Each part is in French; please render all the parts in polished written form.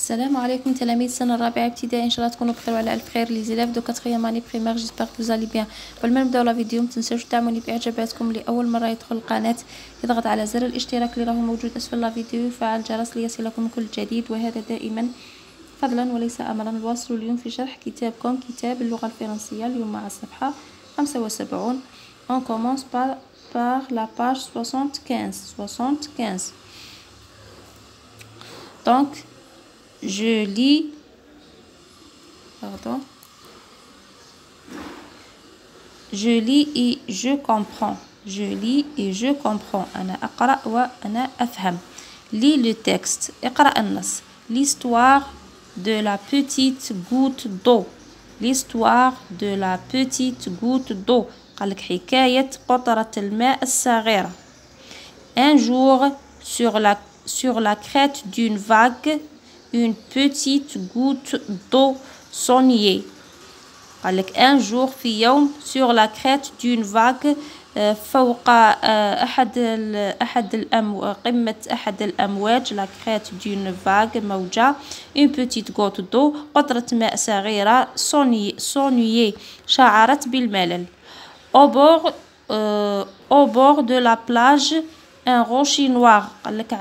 السلام عليكم تلاميذ السنة الرابعة ابتدائي، ان شاء الله تكونوا بخير وعلى الف خير. لي زيلاف دو كاتريام اني بريمير، جيسبر كو فوز الي بيان. قبل ما نبداو لا فيديو متنساوش تدعموني باعجاباتكم. لاول مرة يدخل القناة يضغط على زر الاشتراك اللي راهو موجود اسفل لا فيديو ويفعل الجرس ليصلكم كل جديد، وهذا دائما فضلا وليس امرا. نواصل اليوم في شرح كتابكم كتاب اللغة الفرنسية. اليوم مع الصفحة 75. On commence par la page 75. Donc je lis, et je comprends. أنا أقرأ وأنا أفهم. Lis le texte. اقرأ النص. L'histoire de la petite goutte d'eau. L'histoire de la petite goutte d'eau. قالك حكاية قطرة الماء الصغيرة. Un jour, sur la crête d'une vague, une petite goutte d'eau saignait. قالك un jour في يوم sur la crête d'une vague فوق قمة أحد الأمواج. la crête d'une vague موجة. une petite goutte d'eau قطرة ماء صغيرة. saignait شعرت بالملل. au bord de la plage un rocher noir. قالك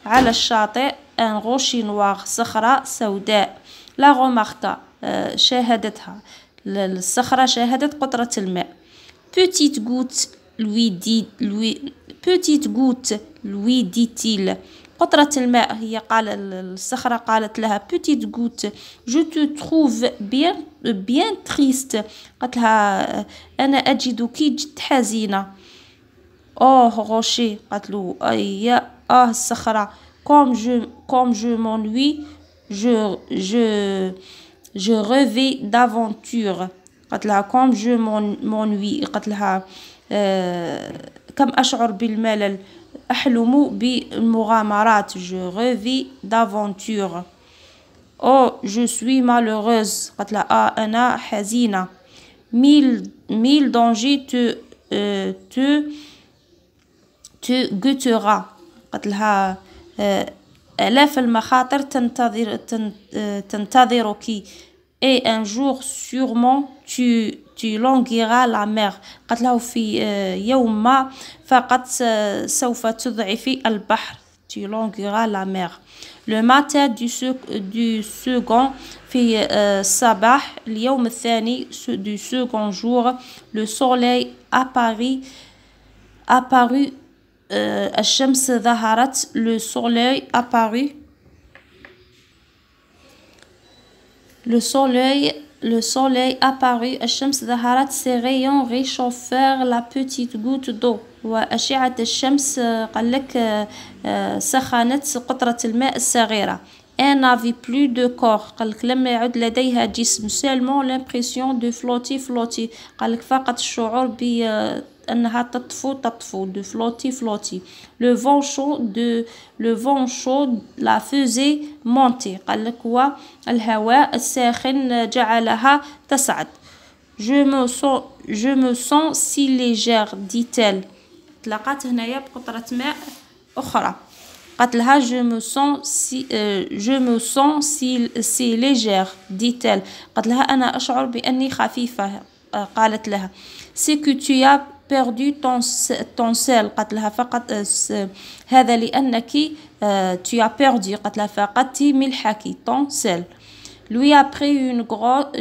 على الشاطئ un rocher noir صخرة سوداء. la remarqua شاهدتها. الصخرة شاهدت قطرة الماء. petite goutte lui dit-il. قطرة الماء هي قال الصخرة قالت لها petite goutte je te trouve bien triste. قالت لها أنا أجدك جد حزينة. روشي قالت له يا الصخرة comme je m'ennuie je rêvais d'aventure. قالت لها comme je m'ennuie قالت لها كم أشعر بالملل أحلم بالمغامرات. je rêvais d'aventure. je suis malheureuse قالت لها أنا حزينة. mille dangers te guettera. قالت لها آلاف المخاطر تنتظرك. et un jour sûrement tu longiras la mer. قالت له في يوم ما فقط سوف تضعفي البحر. tu longiras la mer. le matin du second في الصباح اليوم الثاني du second jour le soleil apparut الشمس ظهرت. le soleil apparut. الشمس ظهرت. ses rayons réchauffèrent la petite goutte d'eau. وأشعة الشمس قالك سخنت قطرة الماء الصغيرة. elle n'avait plus de corps. قالك لم يعد لديها جسم. seulement l'impression de flotter. قالك فقط الشعور أنها تطفو de flotter. le vent chaud la faisait monter. قالك هو الهواء الساخن جعلها تصعد. je me sens si légère dit-elle. تلاقات هنايا بقطرة ماء أخرى. قالت لها je me sens si légère dit-elle. قالت لها أنا أشعر بأني خفيفة. قالت لها c'est que tu as perdu ton sel. قالت لها فقط هذا لأنك tu as perdu. قالت لها فقدت ملحك ton sel. lui a pris une grosse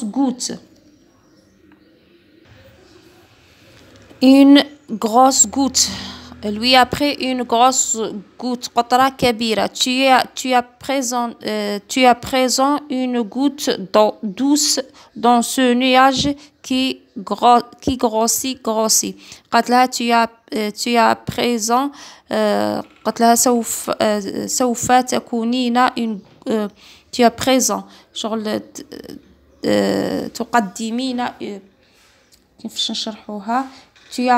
goutte. lui a pris une grosse goutte قطرة كبيرة. tu as présent une goutte d'eau douce dans ce nuage qui grossit. قالت لها tu as présent قالت لها سوف تكونين tu as présent شغل تقدمين كيفاش نشرحوها. tu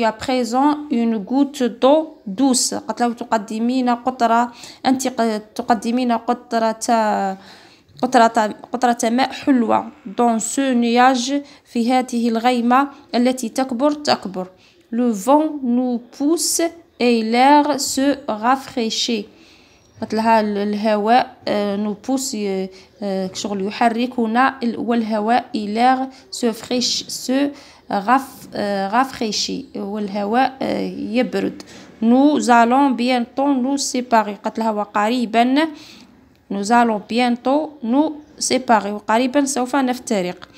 as présent une goutte d'eau douce. قالت له أنت تقدمين قطرة ماء حلوة. dans ce nuage في هذه الغيمة التي تكبر. le vent nous pousse et l'air se rafraîchit. قلت لها الهواء نبوس شغل يحركنا والهواء l'air se rafraîchit والهواء يبرد. Nous allons bientôt nous séparer. قلت لها وقريبا nous allons bientôt nous séparer وقريبا سوف نفترق.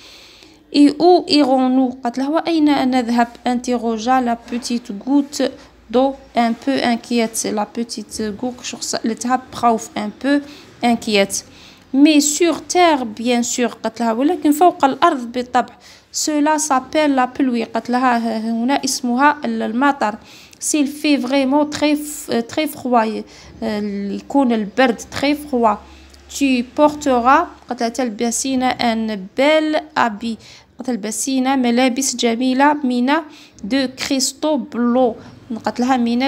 Et où irons-nous؟ قلت لها وأين نذهب؟ interrogea la petite goutte d'eau un peu inquiète. La petite goutte اللي تخوف un peu inquiète. Mais sur terre bien sûr. قلت لها ولكن فوق الأرض بالطبع. Cela s'appelle la pluie. قلت لها هنا اسمها المطر. S'il fait vraiment très froid يكون البرد très froid. Tu porteras قلت لها تلبسين un bel habit. قلت تلبسين ملابس جميلة من de cristaux bleus. قلت لها من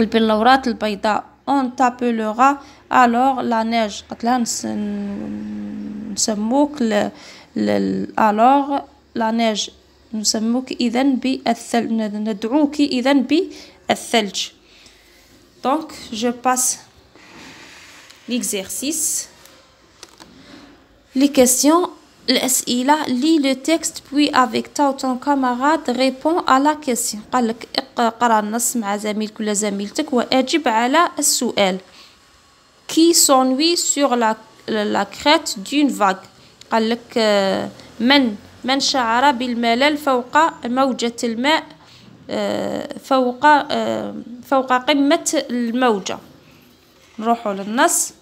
البلورات البيضاء. On t'appellera alors la neige. قلت لها نسموك alors la neige. نسموك إذن بالثلج. ندعوك إذن بالثلج. Donc je passe l'exercice. Les questions. الأسئلة. lis le texte puis avec toi ou ton camarade réponds à la question. قال لك اقرأ النص مع زميلك ولا زميلتك وأجب على السؤال. Qui s'ennuie sur la crête d'une vague. قال لك من شعر بالملل فوق موجة الماء فوق قمة الموجة. نروحوا للنص.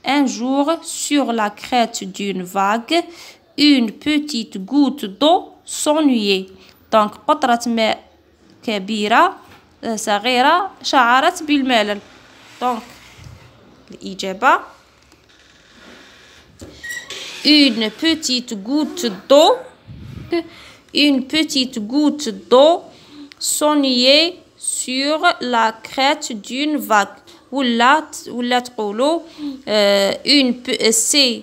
Un jour, sur la crête d'une vague, une petite goutte d'eau s'ennuyait. Donc, قطرة ماء كبيرة صغيرة شعرت بالملل. Donc, الإجابة une petite goutte d'eau s'ennuyait sur la crête d'une vague. ولا تقولوا c'est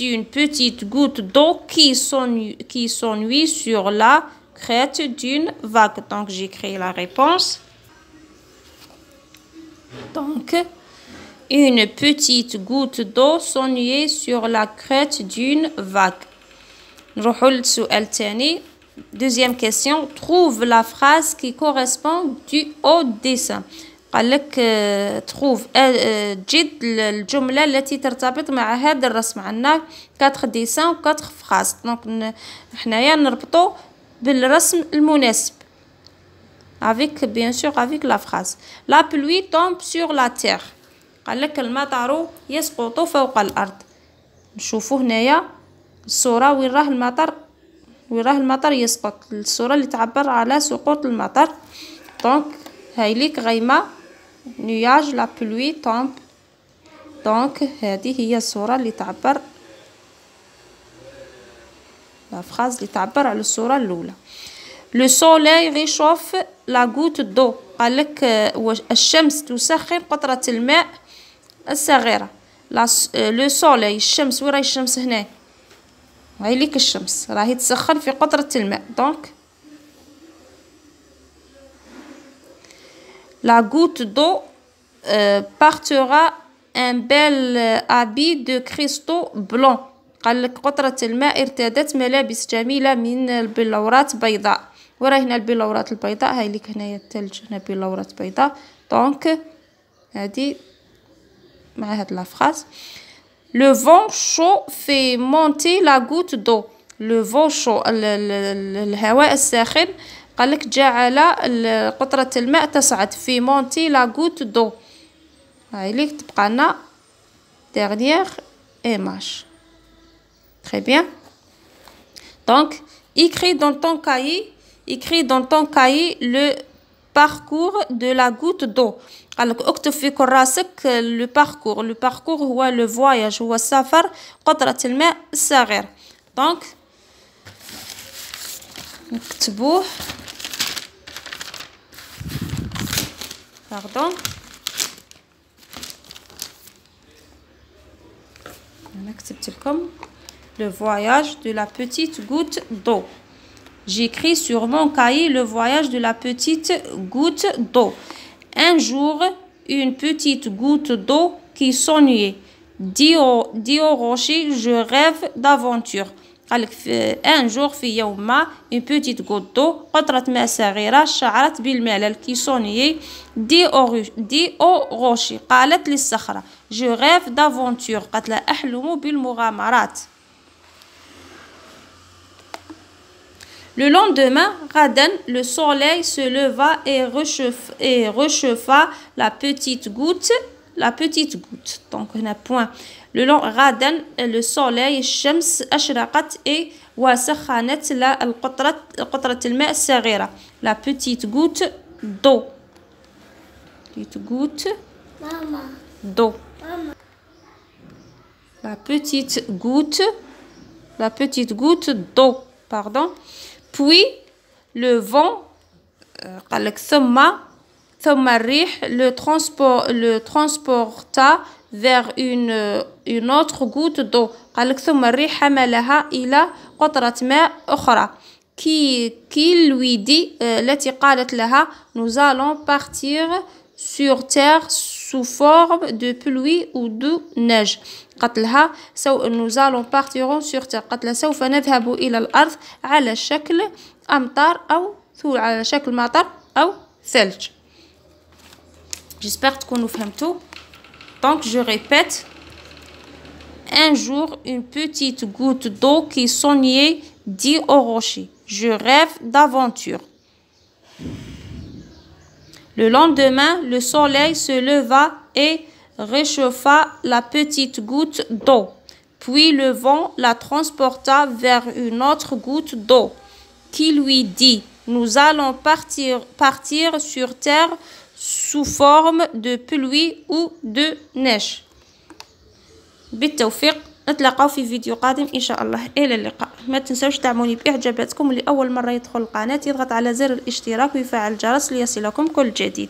une petite goutte d'eau qui s'ennuie sur la crête d'une vague. Donc j'écris la réponse. Donc une petite goutte d'eau s'ennuyait sur la crête d'une vague. نروحوا للسؤال الثاني. Deuxième question. Trouve la phrase qui correspond au dessin. قال لك تروف جد الجملة التي ترتبط مع هذا الرسم. عندنا 4 ديسان و 4 فراس. دونك حنايا نربطو بالرسم المناسب avec bien sûr avec la phrase. La pluie tombe sur la terre. قال لك المطر يسقط فوق الأرض. نشوفوا هنايا الصورة وين راه المطر يسقط. الصورة اللي تعبر على سقوط المطر. دونك هاي ليك غيمة nuage la pluie tombe. donc هذه هي الصورة اللي تعبر la phrase اللي تعبر على الصورة الأولى. le soleil réchauffe la goutte d'eau. قال لك الشمس تسخن قطرة الماء الصغيرة. le soleil الشمس وين راهي الشمس هنا؟ هاي ليك الشمس راهي تسخن في قطرة الماء. donc la goutte d'eau portera un bel habit de cristaux blancs. قال لك قطرة الماء ارتدت ملابس جميلة من البلورات بيضاء. وراه هنا البلورات البيضاء. هاي ليك هنايا الثلج هنا بلورات بيضاء. دونك هذه مع هاد لا فراز. le vent chaud fait monter la goutte d'eau. le vent chaud الهواء الساخن قال لك جعل قطرة الماء تصعد. في مونتي لا غوت دو. هاي ليك تبقى لنا dernière image. Très bien. Donc écris dans ton cahier le parcours de la goutte d'eau. قال لك اكتب في كراسك le parcours هو le voyage هو السفر قطرة الماء الصغير. donc نكتبوه. Pardon. أنا كتبت لكم le voyage de la petite goutte d'eau. j'écris sur mon cahier le voyage de la petite goutte d'eau. Un jour, une petite goutte d'eau qui s'ennuyait dit au rocher, je rêve d'aventure. قالك un jour في يوم ما une petite goutte d'eau قطرة ماء صغيرة شعرت بالملل qui s'ennuyait dit au rocher قالت للصخرة je rêve d'aventure قالت لها أحلم بالمغامرات. Le lendemain, غدا, le soleil se leva et réchauffa la petite goutte. Donc, on a point. غدا, le soleil, الشمس أشرقت et وسخنت قطرة الماء الصغيرة. La petite goutte d'eau. Petite goutte d'eau. La petite goutte d'eau. Pardon. Puis le vent ثم الريح le transporta vers une autre goutte d'eau. قالك ثم الريح حملها إلى قطرة ماء أخرى qui lui dit التي قالت لها nous allons partir sur terre sous forme de pluie ou de neige. قالت لها nous allons partir sur terre. قالت لها سوف نذهب إلى الأرض على شكل أمطار أو على شكل مطر أو ثلج. J'espère تكونوا فهمتوا. Donc je répète. Un jour, une petite goutte d'eau qui s'ennuyait dit au rocher, je rêve d'aventure. Le lendemain, le soleil se leva et réchauffa la petite goutte d'eau. Puis le vent la transporta vers une autre goutte d'eau qui lui dit, nous allons partir sur terre sous forme de pluie ou de neige. بالتوفيق، نتلاقاو في فيديو قادم إن شاء الله. إلى اللقاء. ما تنسوش دعموني بإعجاباتكم. اللي أول مرة يدخل القناة يضغط على زر الاشتراك ويفعل الجرس ليصلكم كل جديد.